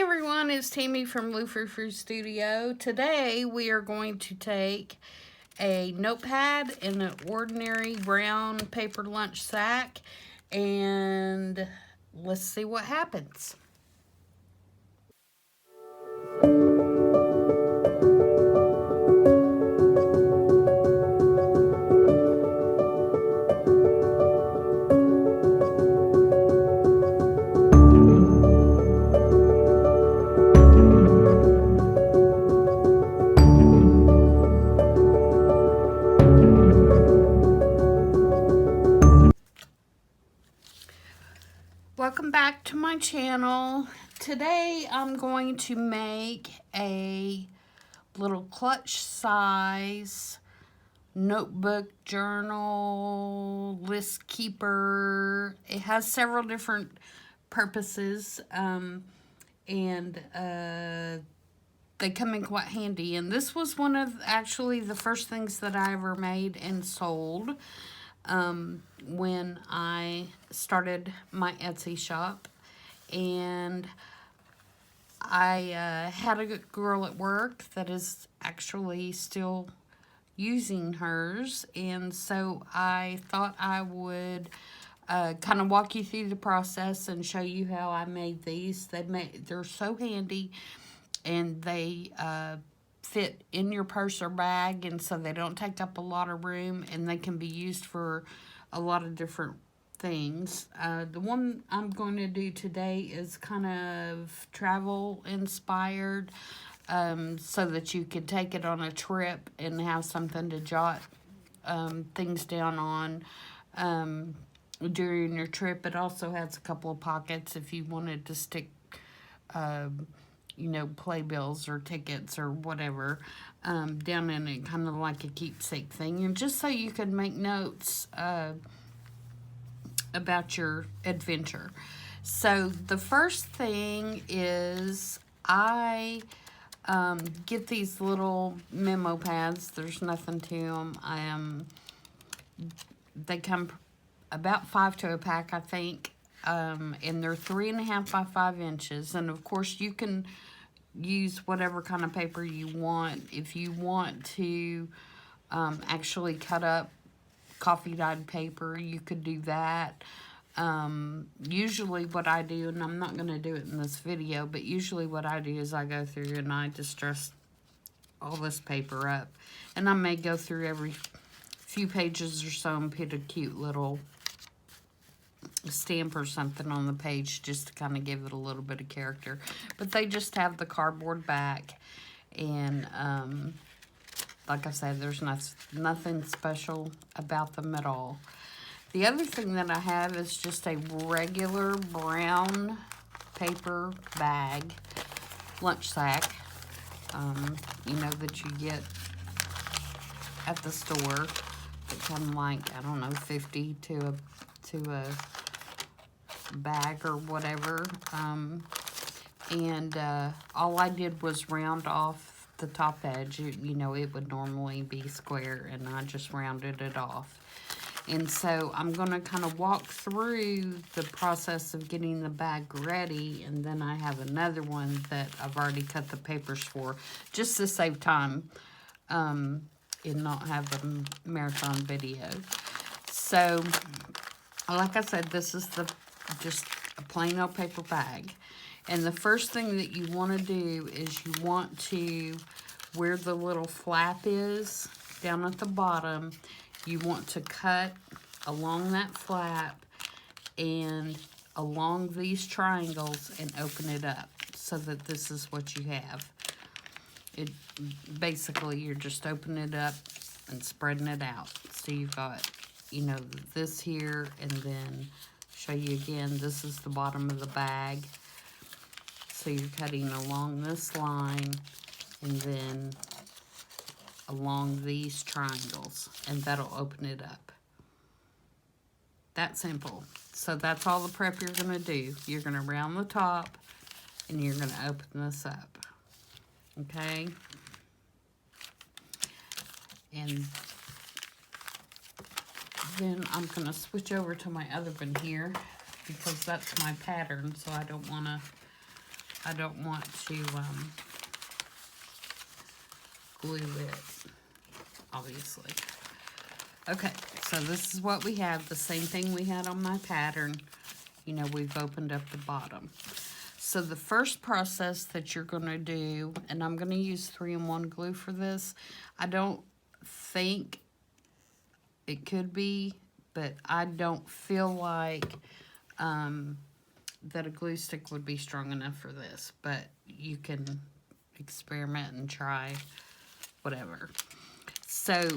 everyone, it's Tammy from Frou-frou Studio. Today we are going to take a notepad and an ordinary brown paper lunch sack and let's see what happens. Welcome back to my channel. Today I'm going to make a little clutch size notebook, journal, list keeper. It has several different purposes and they come in quite handy. And this was one of actually the first things that I ever made and sold when I started my Etsy shop. And I had a girl at work that is actually still using hers, and so I thought I would kind of walk you through the process and show you how I made these. They're so handy, and they fit in your purse or bag, and so they don't take up a lot of room, and they can be used for a lot of different things. The one I'm going to do today is kind of travel inspired, so that you can take it on a trip and have something to jot things down on during your trip. It also has a couple of pockets if you wanted to stick you know, playbills or tickets or whatever down in it, kind of like a keepsake thing, and just so you can make notes about your adventure. So the first thing is I get these little memo pads. There's nothing to them. They come about 5 to a pack, I think, and they're 3.5 by 5 inches. And of course, you can use whatever kind of paper you want. If you want to actually cut up coffee dyed paper, you could do that. Usually what I do, and I'm not going to do it in this video, but usually what I do is I go through and I distress all this paper up, and I may go through every few pages or so and put a cute little stamp or something on the page just to kind of give it a little bit of character. But they just have the cardboard back, and like I said, there's nothing special about them at all. The other thing that I have is just a regular brown paper bag, lunch sack, you know, that you get at the store. That come like, I don't know, 50 to a bag or whatever. And all I did was round off the top edge. You know, it would normally be square, and I just rounded it off. And so I'm going to kind of walk through the process of getting the bag ready, and then I have another one that I've already cut the papers for, just to save time and not have a marathon video. So, like I said, this is just a plain old paper bag. And the first thing that you want to do is you want to, where the little flap is down at the bottom, you want to cut along that flap and along these triangles and open it up so that this is what you have. It basically, you're just opening it up and spreading it out. So you've got, you know, this here, and then show you again, this is the bottom of the bag. So you're cutting along this line and then along these triangles, and that'll open it up. That simple. So that's all the prep you're going to do. You're going to round the top, and you're going to open this up. Okay? And then I'm going to switch over to my other one here, because that's my pattern, so I don't want to I don't want to glue it, obviously. Okay, so this is what we have. The same thing we had on my pattern. You know, we've opened up the bottom. So the first process that you're going to do, and I'm going to use 3-in-1 glue for this. I don't think it could be, but I don't feel like that a glue stick would be strong enough for this. But you can experiment and try whatever. So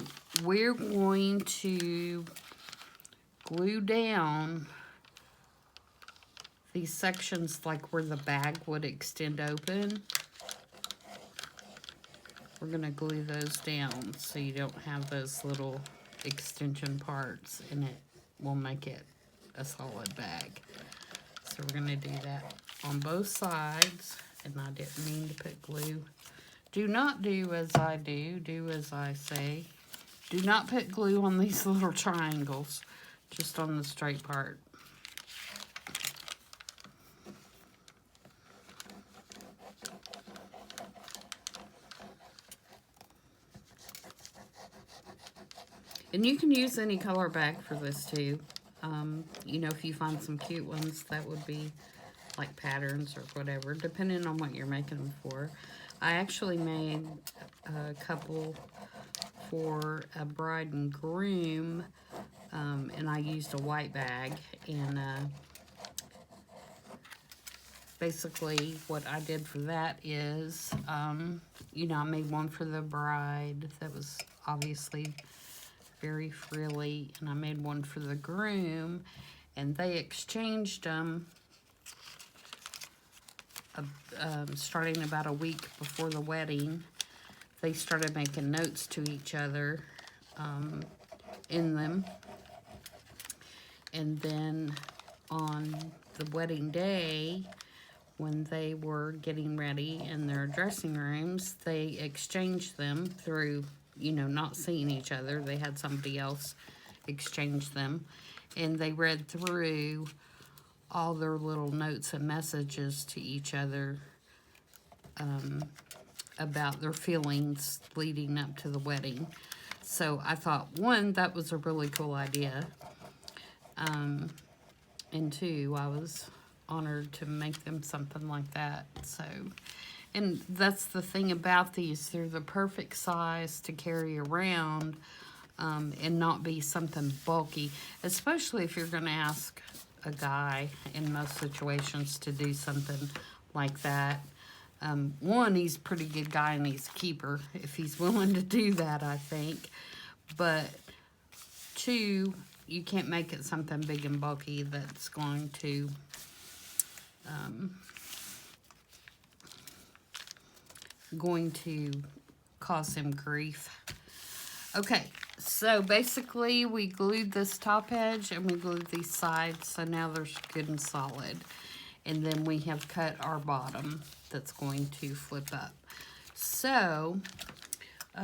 we're going to glue down these sections like where the bag would extend open. We're going to glue those down so you don't have those little extension parts, and it will make it a solid bag. So we're going to do that on both sides, and I didn't mean to put glue. Do not do as I do, do as I say. Do not put glue on these little triangles, just on the straight part. And you can use any color bag for this too. You know, if you find some cute ones, that would be like patterns or whatever, depending on what you're making them for. I actually made a couple for a bride and groom, and I used a white bag. And basically what I did for that is, you know, I made one for the bride that was obviously very frilly, and I made one for the groom, and they exchanged them starting about a week before the wedding. They started making notes to each other in them, and then on the wedding day, when they were getting ready in their dressing rooms, they exchanged them through, you know, not seeing each other. They had somebody else exchange them, and they read through all their little notes and messages to each other about their feelings leading up to the wedding. So I thought, one, that was a really cool idea, and two, I was honored to make them something like that. So, and that's the thing about these, they're the perfect size to carry around and not be something bulky, especially if you're going to ask a guy in most situations to do something like that. One, he's a pretty good guy and he's a keeper if he's willing to do that, I think. But two, you can't make it something big and bulky that's going to cause him grief. Okay, so basically we glued this top edge and we glued these sides, so now they're good and solid. And then we have cut our bottom that's going to flip up. So,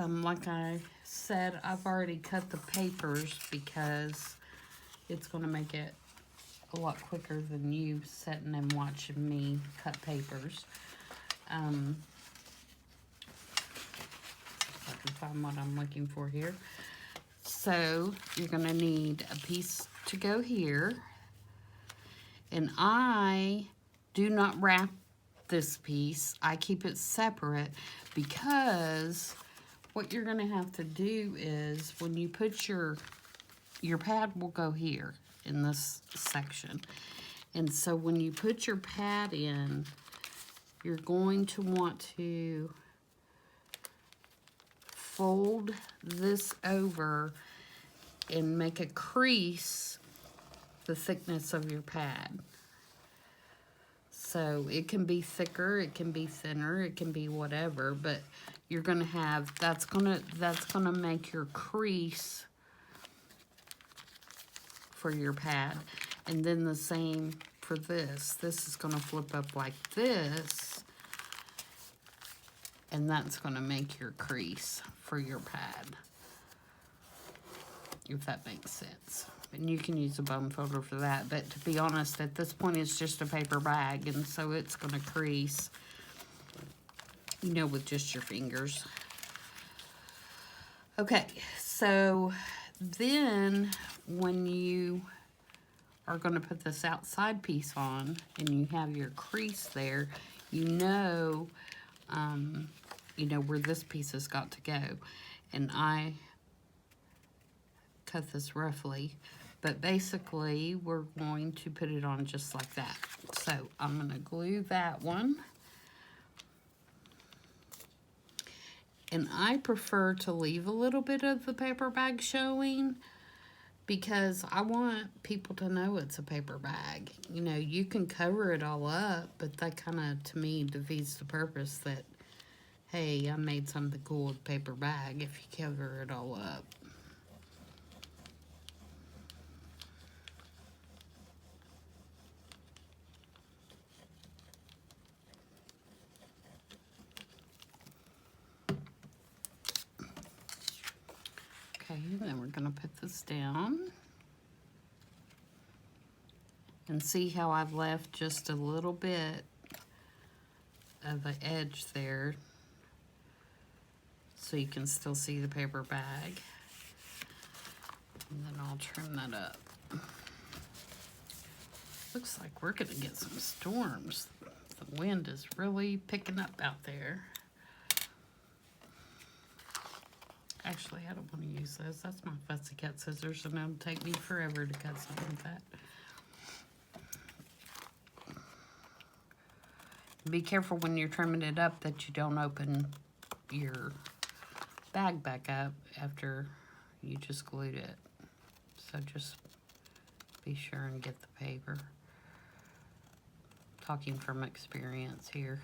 like I said, I've already cut the papers because it's going to make it a lot quicker than you sitting and watching me cut papers. If I can find what I'm looking for here. So you're going to need a piece to go here. And I do not wrap this piece. I keep it separate because what you're going to have to do is when you put your pad will go here in this section. And so when you put your pad in, you're going to want to fold this over and make a crease the thickness of your pad. So it can be thicker, it can be thinner, it can be whatever, but you're going to have, that's going to make your crease for your pad. And then the same for this. This is going to flip up like this, and that's going to make your crease for your pad. if that makes sense. And you can use a bone folder for that, but to be honest, at this point it's just a paper bag, and so it's going to crease, you know, with just your fingers. Okay, so then when you are going to put this outside piece on and you have your crease there, you know where this piece has got to go. And I cut this roughly, but basically we're going to put it on just like that. So I'm going to glue that one. And I prefer to leave a little bit of the paper bag showing because I want people to know it's a paper bag. You know, you can cover it all up, but that kind of, to me, defeats the purpose that, hey, I made something cool with a paper bag if you cover it all up. Okay, then we're going to put this down. And see how I've left just a little bit of an edge there so you can still see the paper bag. And then I'll trim that up. Looks like we're going to get some storms. The wind is really picking up out there. Actually, I don't want to use those. That's my fussy cut scissors, and it'll take me forever to cut something like that. Be careful when you're trimming it up that you don't open your bag back up after you just glued it. So just be sure and get the paper. Talking from experience here.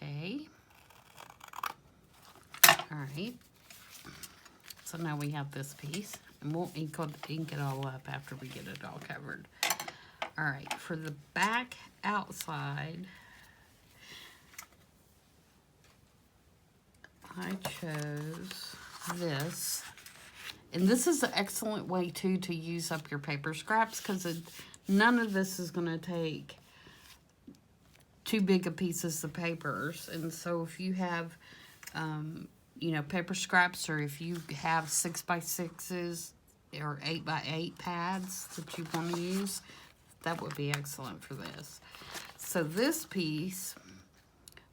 Okay. All right. So now we have this piece, and we'll ink it all up after we get it all covered. All right, for the back outside, I chose this. And this is an excellent way, too, to use up your paper scraps, because none of this is going to take too big of pieces of papers. And so if you have, you know, paper scraps, or if you have 6x6s or 8x8 pads that you want to use, that would be excellent for this. So this piece,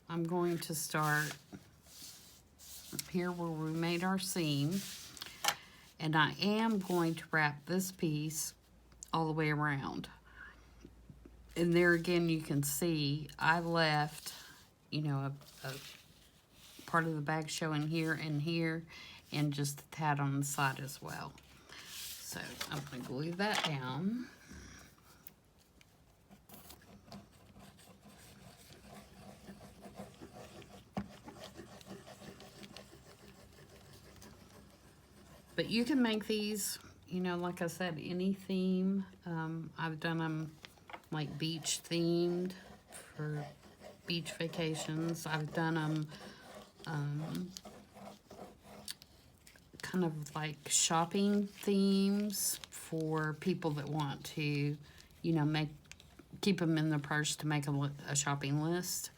I'm going to start here where we made our seam, and I am going to wrap this piece all the way around. And there again, you can see I left, you know, a part of the bag showing here, and just a tad on the side as well. So I'm going to glue that down. But you can make these, you know, like I said, any theme. I've done them like beach themed for beach vacations. I've done them kind of like shopping themes for people that want to, you know, keep them in their purse to make a shopping list.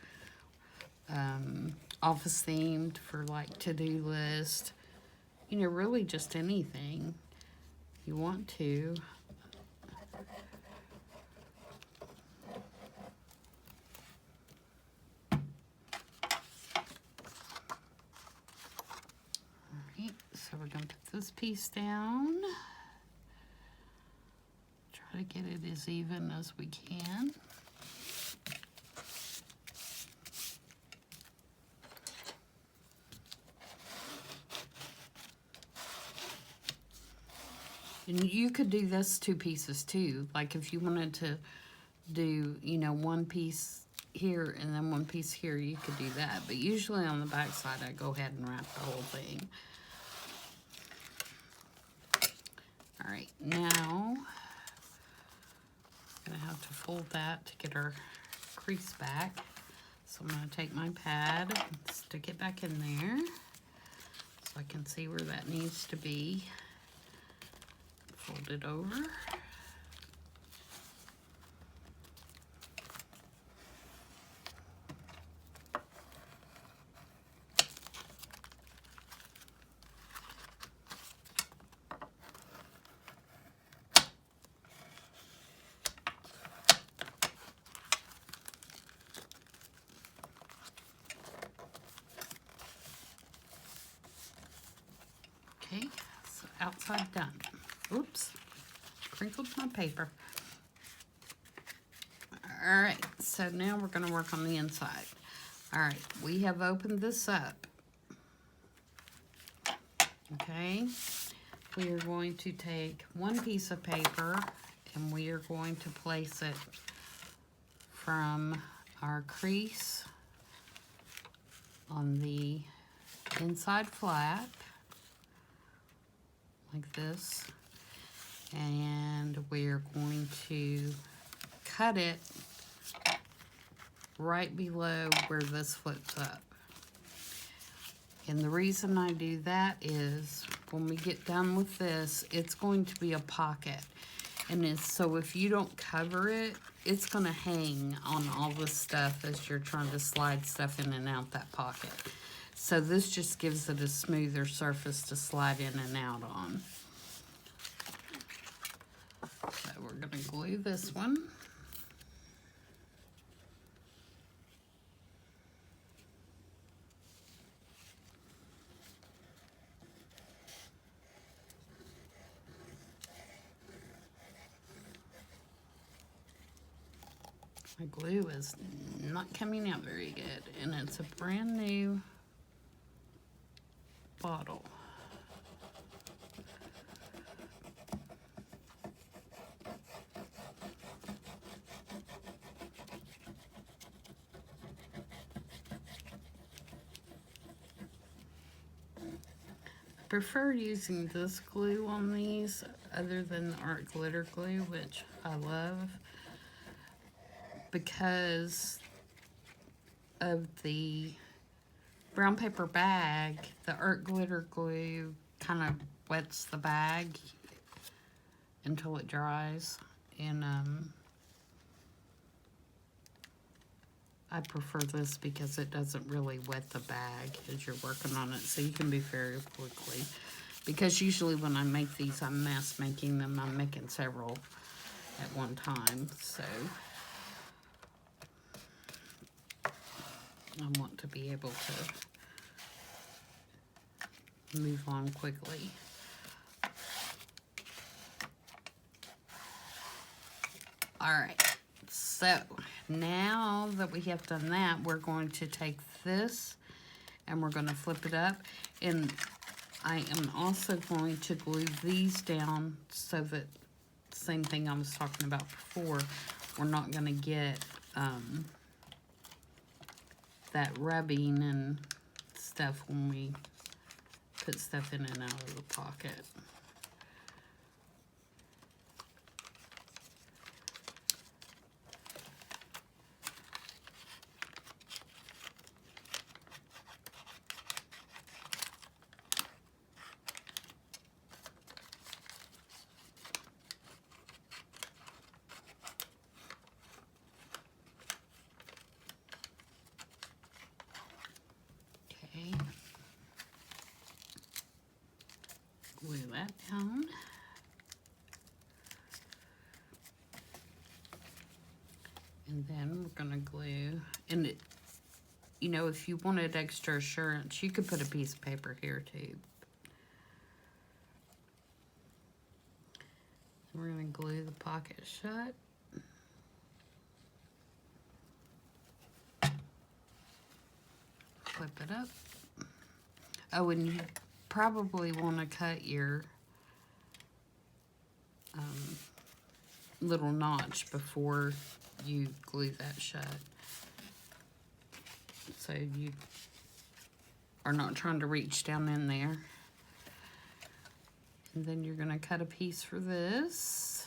Office themed for like to-do list. You know, really just anything you want to. Alright, so we're going to put this piece down. Try to get it as even as we can. And you could do this 2 pieces too. Like if you wanted to do, you know, 1 piece here and then 1 piece here, you could do that. But usually on the back side, I go ahead and wrap the whole thing. All right, now I'm gonna have to fold that to get our crease back. So I'm gonna take my pad and stick it back in there so I can see where that needs to be. Fold it over. Okay, so outside done. Oops, crinkled my paper. All right, so now we're gonna work on the inside. All right, we have opened this up. Okay, we are going to take one piece of paper and we are going to place it from our crease on the inside flap, like this, and we're going to cut it right below where this flips up. And the reason I do that is when we get done with this, it's going to be a pocket. And it's, so if you don't cover it, it's gonna hang on all this stuff as you're trying to slide stuff in and out that pocket. So this just gives it a smoother surface to slide in and out on. So we're gonna glue this one. My glue is not coming out very good, and it's a brand new bottle. I prefer using this glue on these other than the art glitter glue, which I love, because of the brown paper bag. The art glitter glue kind of wets the bag until it dries, and I prefer this because it doesn't really wet the bag as you're working on it, so you can be very quickly. Because usually when I make these, I'm mass making them. I'm making several at one time, so I want to be able to move on quickly. All right, so now that we have done that, we're going to take this and we're going to flip it up. And I am also going to glue these down so that, same thing I was talking about before, we're not going to get that rubbing and stuff when we put stuff in and out of the pocket. Okay. Glue that down. And then we're gonna glue, and it, you know, if you wanted extra assurance, you could put a piece of paper here too. We're gonna glue the pocket shut. Flip it up. Oh, and you probably want to cut your little notch before you glue that shut, so you are not trying to reach down in there. And then you're going to cut a piece for this.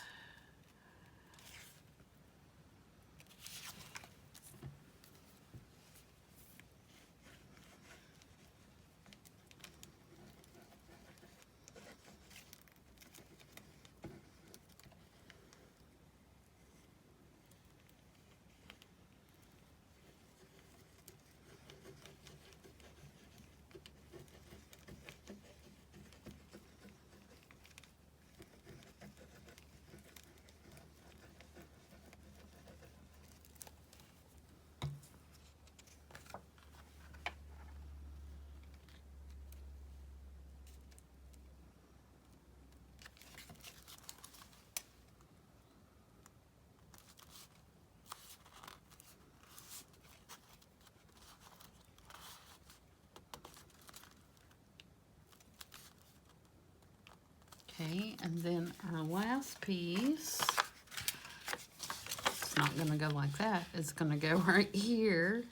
Okay, and then our last piece, it's not going to go like that. It's going to go right here.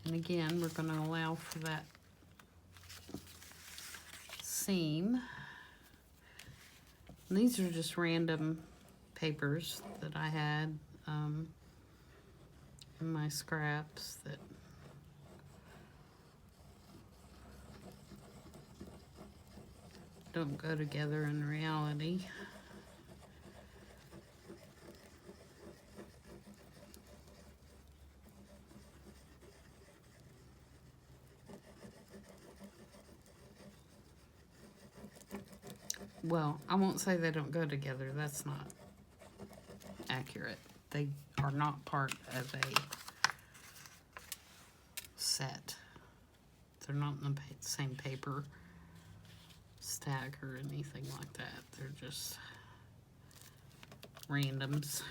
And again, we're going to allow for that seam. And these are just random papers that I had in my scraps that don't go together in reality. Well, I won't say they don't go together. That's not accurate. They are not part of a set. They're not in the same paper stack or anything like that. They're just randoms.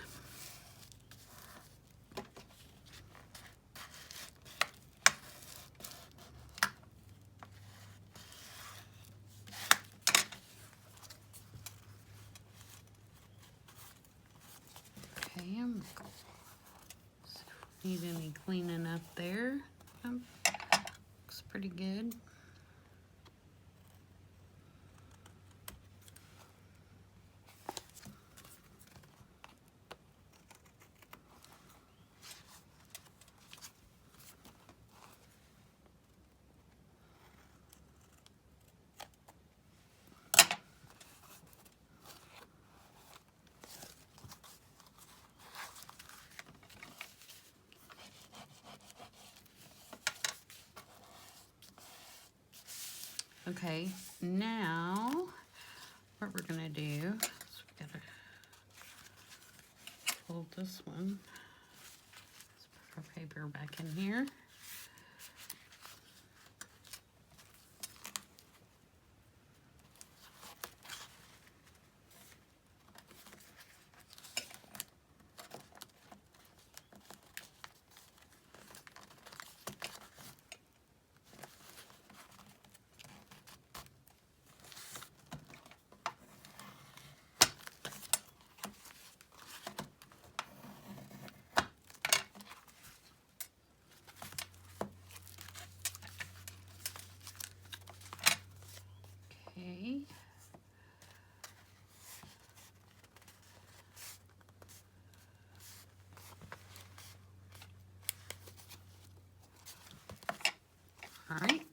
Okay, need any cleaning up there? Looks pretty good. Okay, now what we're gonna do is we gotta fold this one. Let's put our paper back in here. Okay. All right.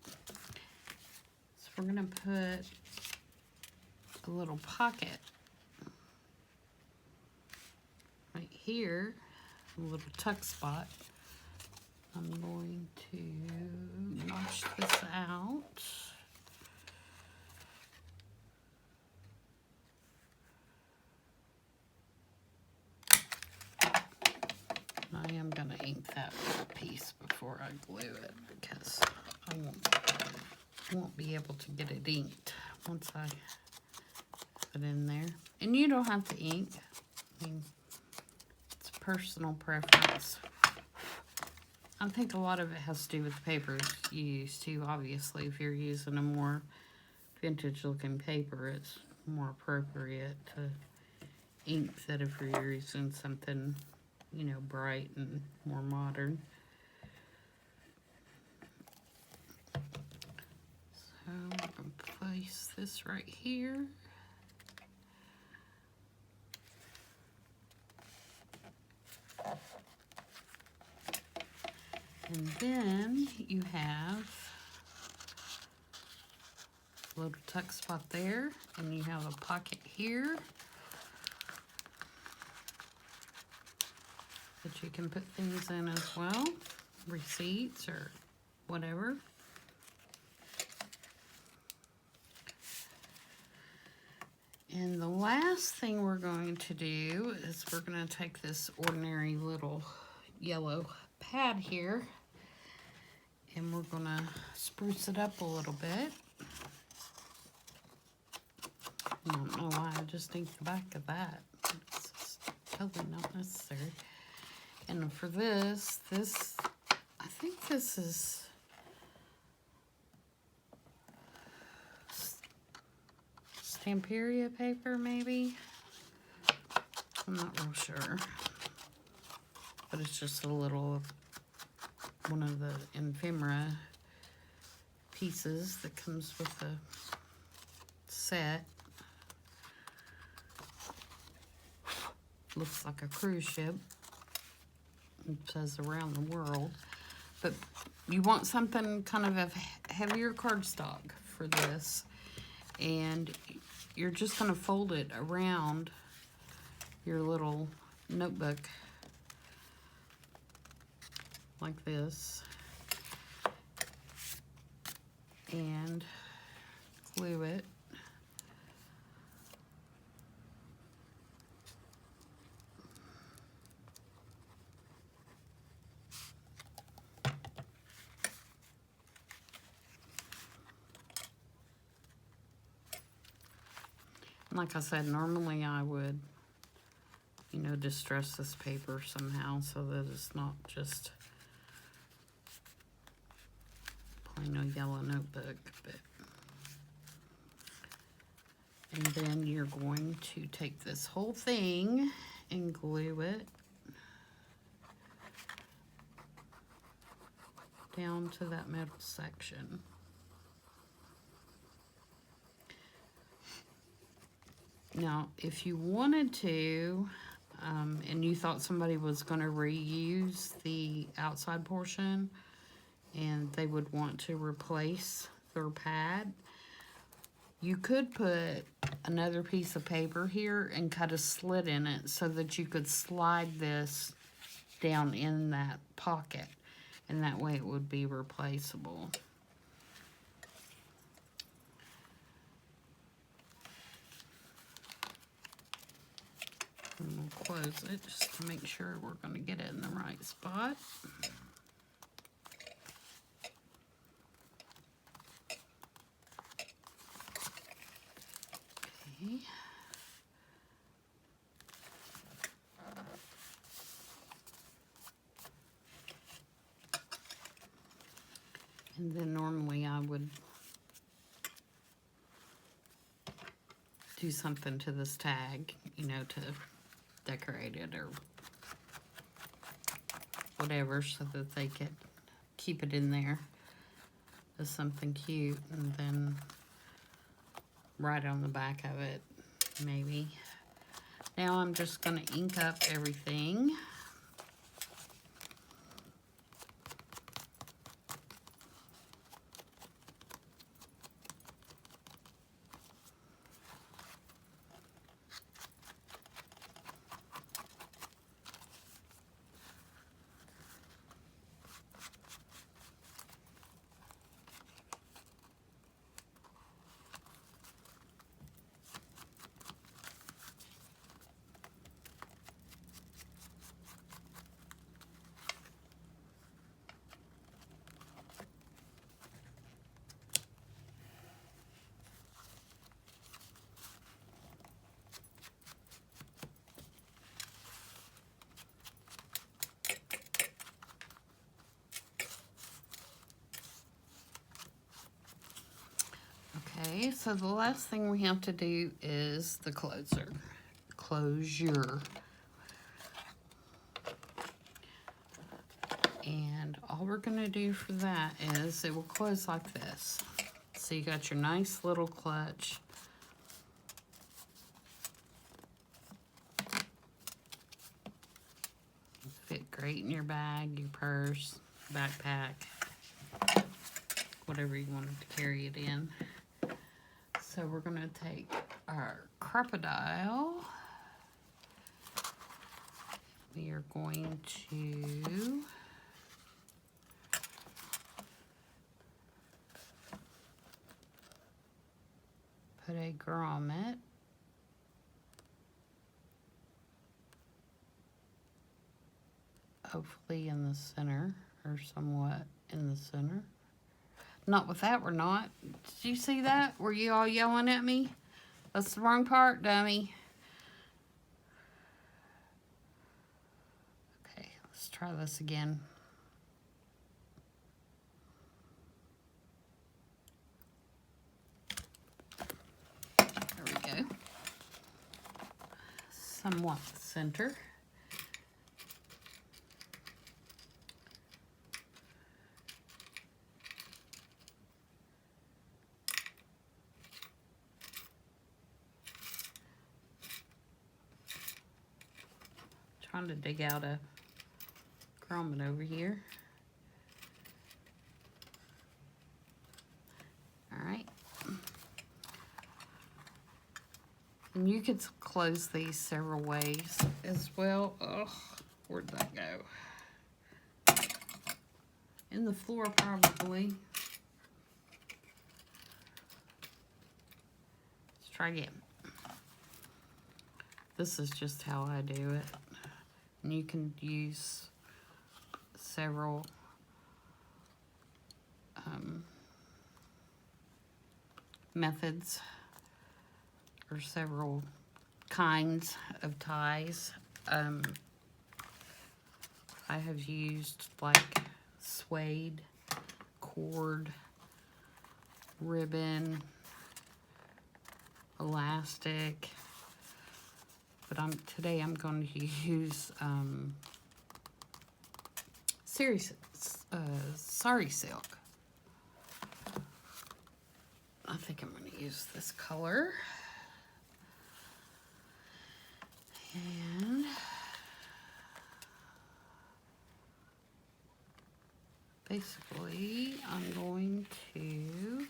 So we're gonna put a little pocket right here, a little tuck spot. I'm going to notch this out. I am going to ink that piece before I glue it because I won't be able to get it inked once I put it in there. And you don't have to ink. I mean, it's personal preference. I think a lot of it has to do with the papers you use too. Obviously, if you're using a more vintage looking paper, it's more appropriate to ink that if you're using something, you know, bright and more modern. I'm going to place this right here. And then you have a little tuck spot there, and you have a pocket here that you can put things in as well, receipts or whatever. And the last thing we're going to do is we're going to take this ordinary little yellow pad here, and we're going to spruce it up a little bit. I don't know why I just inked the back of that. It's totally not necessary. And for this, I think this is Stamperia paper, maybe? I'm not real sure. But it's just a little, one of the ephemera pieces that comes with the set. Looks like a cruise ship. It says around the world. But you want something kind of a heavier cardstock for this. And you're just going to fold it around your little notebook like this. And glue it. Like I said, normally I would, you know, distress this paper somehow so that it's not just plain old yellow notebook. But and then you're going to take this whole thing and glue it down to that middle section. Now, if you wanted to, and you thought somebody was going to reuse the outside portion, and they would want to replace their pad, you could put another piece of paper here and cut a slit in it so that you could slide this down in that pocket, and that way it would be replaceable. And we'll close it just to make sure we're going to get it in the right spot. Okay. And then normally I would do something to this tag, you know, to decorate it or whatever so that they could keep it in there as something cute, and then write on the back of it maybe. Now I'm just going to ink up everything. Okay, so the last thing we have to do is the closure. And all we're going to do for that is it will close like this. So you got your nice little clutch. Fit great in your bag, your purse, backpack, whatever you wanted to carry it in. So we're gonna take our crocodile. We are going to put a grommet hopefully in the center, or somewhat in the center. Not with that, we're not. Did you see that? Were you all yelling at me? That's the wrong part, dummy. Okay, let's try this again. There we go. Somewhat center. Trying to dig out a grommet over here. Alright. And you could close these several ways as well. Ugh, where'd that go? In the floor, probably. Let's try again. This is just how I do it. And you can use several methods or several kinds of ties. I have used like suede, cord, ribbon, elastic. But today I'm going to use sari silk. I think I'm going to use this color. And basically I'm going to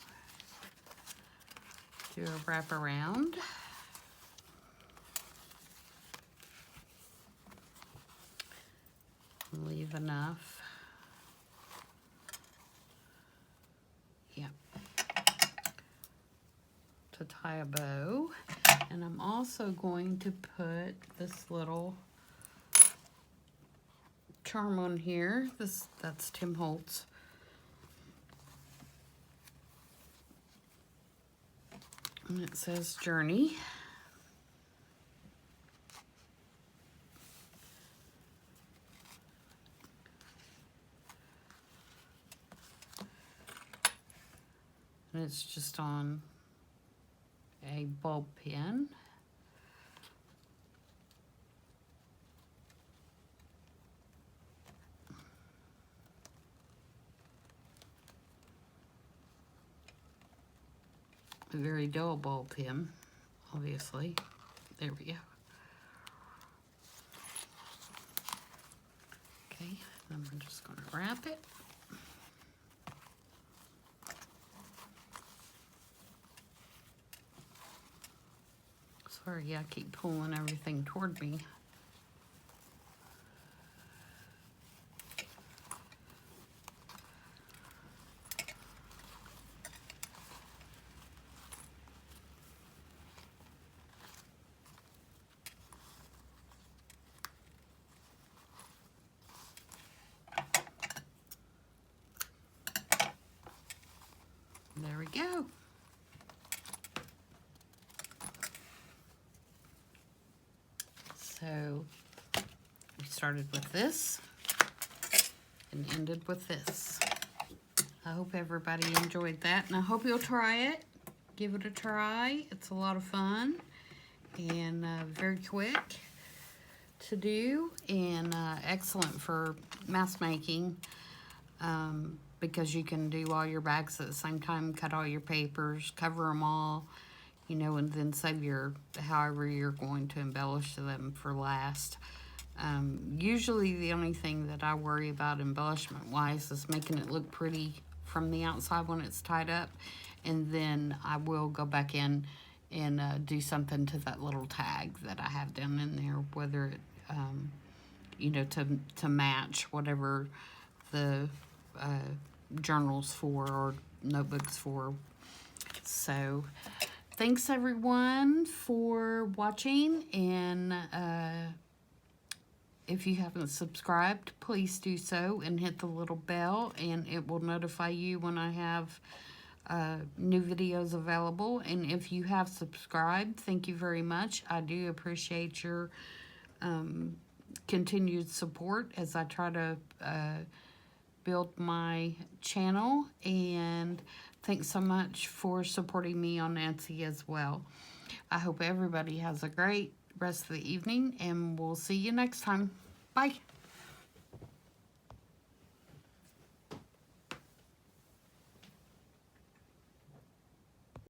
do a wraparound. Leave enough. Yep. To tie a bow. And I'm also going to put this little charm on here. That's Tim Holtz. And it says Journey. And it's just on a bulb pin. A very dull bulb pin, obviously. There we go. Okay, then we're just going to wrap it. Sorry, I keep pulling everything toward me. There we go. So we started with this and ended with this. I hope everybody enjoyed that, and I hope you'll try it. Give it a try. It's a lot of fun and very quick to do, and excellent for mask making. because you can do all your bags at the same time, cut all your papers, cover them all, you know, and then save your, however you're going to embellish them for last. Usually the only thing that I worry about embellishment wise is making it look pretty from the outside when it's tied up, and then I will go back in and do something to that little tag that I have down in there, whether it, you know, to match whatever the journal's for or notebooks for. So thanks everyone for watching, and if you haven't subscribed, please do so and hit the little bell, and it will notify you when I have new videos available. And if you have subscribed, thank you very much. I do appreciate your continued support as I try to build my channel, and thanks so much for supporting me on Etsy as well. I hope everybody has a great rest of the evening, and we'll see you next time. Bye.